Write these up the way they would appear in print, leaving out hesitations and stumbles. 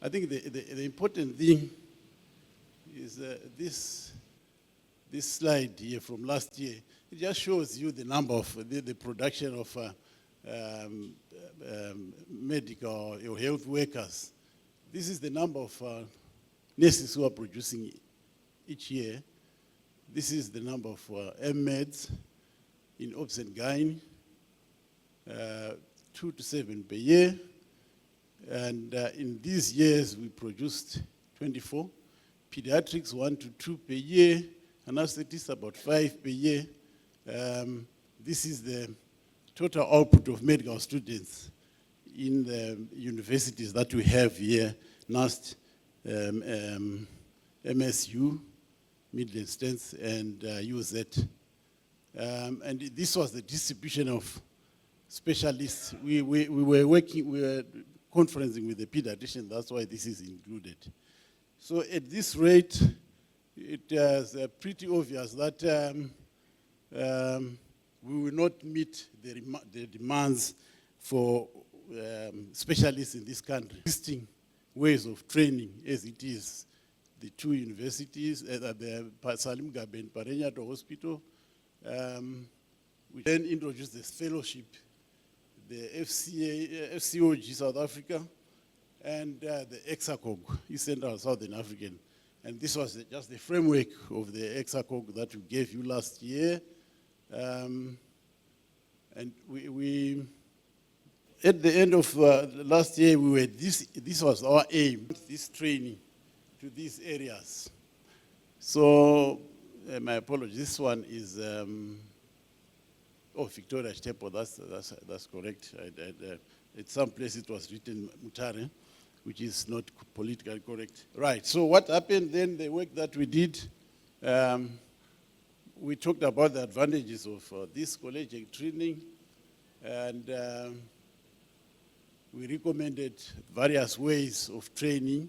I think the important thing is this slide here from last year. It just shows you the number of the production of medical or health workers. This is the number of nurses who are producing each year. This is the number of MMeds in obs and gyne, 2 to 7 per year. And in these years, we produced 24. Pediatrics, 1 to 2 per year. Anesthetists, about 5 per year. This is the total output of medical students in the universities that we have here, NAST, MSU, Midland Stents, and UZ. And this was the distribution of specialists. We were conferencing with the pediatrician, that's why this is included. So at this rate, it is pretty obvious that we will not meet the demands for specialists in this country. Existing ways of training as it is. The 2 universities, the Salim Gabe and Parenyato Hospital, we then introduced this fellowship, the FCOG South Africa, and the ECSACOG, East Central Southern African. And this was just the framework of the ECSACOG that we gave you last year. And we at the end of last year, we were this was our aim, this training to these areas. So, my apologies, this one is, Victoria Temple, that's correct. At some place it was written Mutare, which is not politically correct. Right, so what happened then, the work that we did, we talked about the advantages of this collegiate training, and we recommended various ways of training,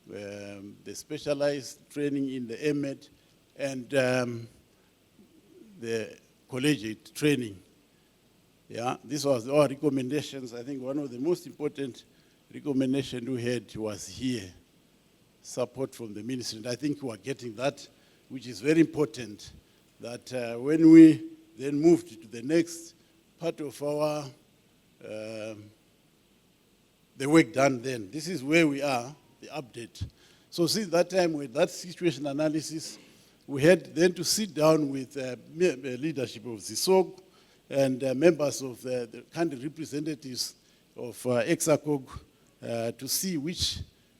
the specialized training in the EMED and the collegiate training. Yeah, this was our recommendations. I think one of the most important recommendations we had was here, support from the ministry. And I think we are getting that, which is very important, that when we then moved to the next part of our, the work done then, this is where we are, the update. So since that time, with that situation analysis, we had then to sit down with the leadership of ECSACOG and members of the country representatives of ECSACOG to see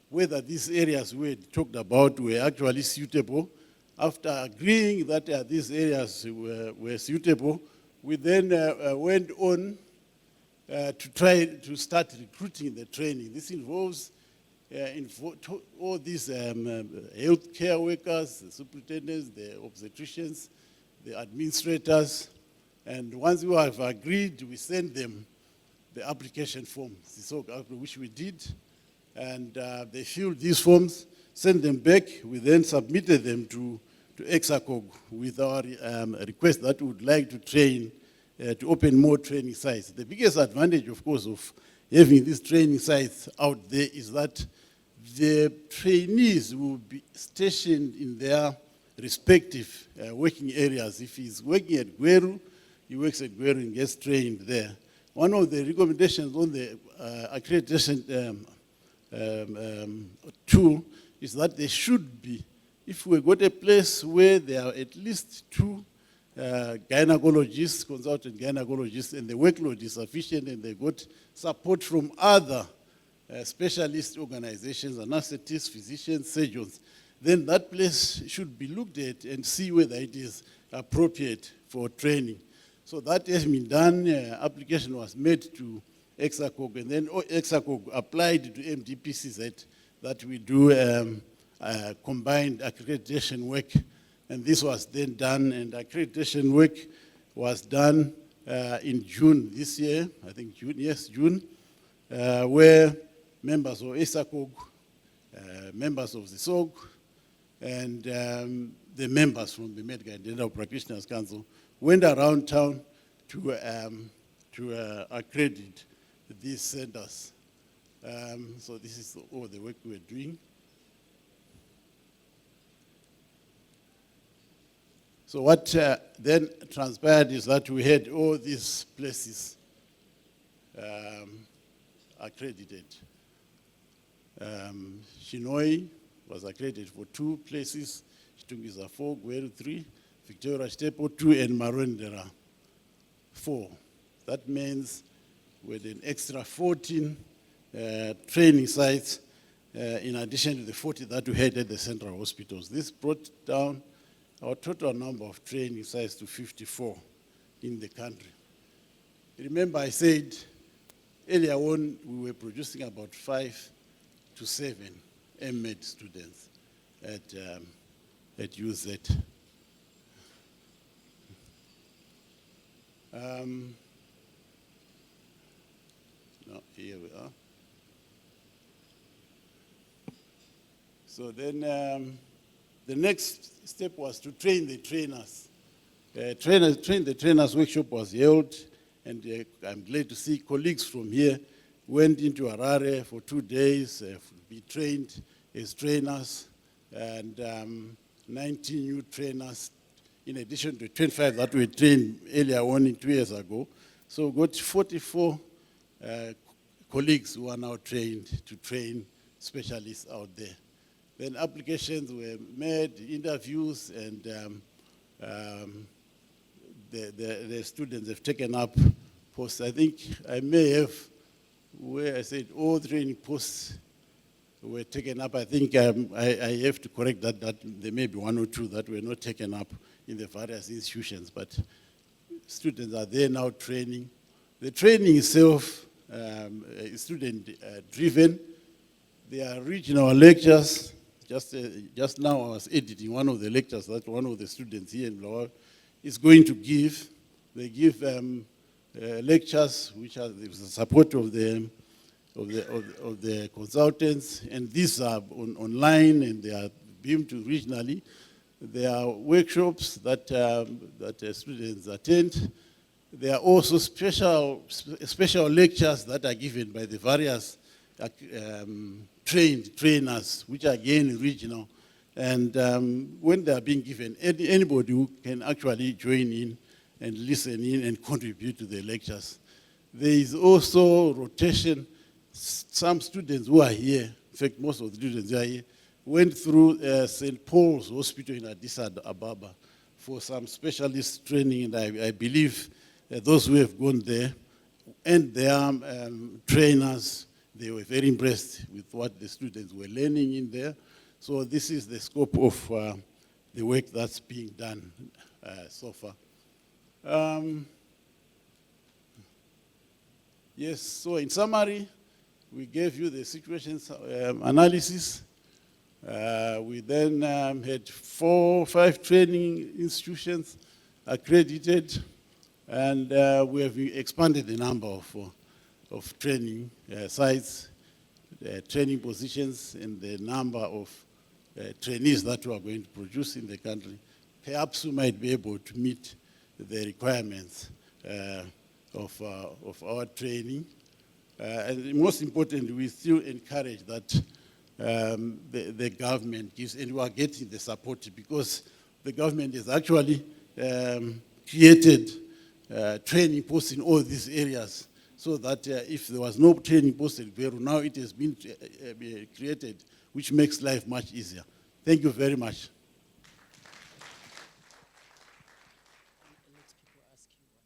whether these areas we had talked about were actually suitable. After agreeing that these areas were suitable, we then went on to try to start recruiting the training. This involves all these healthcare workers, the superintendents, the obstetricians, the administrators, and once we have agreed, we send them the application forms, which we did, and they filled these forms, sent them back. We then submitted them to ECSACOG with our request that we would like to train, to open more training sites. The biggest advantage, of course, of having these training sites out there is that the trainees will be stationed in their respective working areas. If he's working at Gweru, he works at Gweru and gets trained there. One of the recommendations on the accreditation tool is that there should be, if we got a place where there are at least 2 gynecologists, consultant gynecologists, and the workload is sufficient, and they got support from other specialist organizations, anesthetists, physicians, surgeons, then that place should be looked at and see whether it is appropriate for training. So that has been done. Application was made to ECSACOG, and then ECSACOG applied to MDPCZ that we do combined accreditation work. And this was then done, and accreditation work was done in June this year, I think June, where members of ECSACOG, members of the SOG, and the members from the Medical and Dental Practitioners Council went around town to accredit these centers. So this is all the work we're doing. So what then transpired is that we had all these places accredited. Shinoi was accredited for 2 places, Chitungisa 4, Gweru 3, Victoria Stepo 2, and Marwendera 4. That means with an extra 14 training sites in addition to the 40 that we had at the central hospitals. This brought down our total number of training sites to 54 in the country. Remember I said earlier on we were producing about 5 to 7 M.Med students at UZ. No, here we are. So then the next step was to train the trainers. Train the trainers workshop was held, and I'm glad to see colleagues from here went into Harare for 2 days, be trained as trainers, and 19 new trainers, in addition to 25 that we trained earlier on 2 years ago. So we got 44 colleagues who are now trained to train specialists out there. Then applications were made, interviews, and the students have taken up posts. I think I may have, where I said all training posts were taken up. I think I have to correct that there may be 1 or 2 that were not taken up in the various institutions, but students are there now training. The training itself is student-driven. There are regional lectures. Just now I was editing one of the lectures that one of the students here in Blawa is going to give. They give lectures which are the support of the consultants, and these are online and they are beamed to regionally. There are workshops that students attend. There are also special lectures that are given by the various trainers, which are again regional. And when they are being given, anybody who can actually join in and listen in and contribute to the lectures. There is also rotation. Some students who are here, in fact, most of the students who are here, went through St. Paul's Hospital in Addis Ababa for some specialist training, and I believe those who have gone there and their trainers, they were very impressed with what the students were learning in there. So this is the scope of the work that's being done so far. Yes, so in summary, we gave you the situation analysis. We then had 4 or 5 training institutions accredited, and we have expanded the number of training sites, training positions, and the number of trainees that we are going to produce in the country. Perhaps we might be able to meet the requirements of our training. And most importantly, we still encourage that the government gives, and we are getting the support because the government has actually created training posts in all these areas, so that if there was no training post in Peru, now it has been created, which makes life much easier. Thank you very much.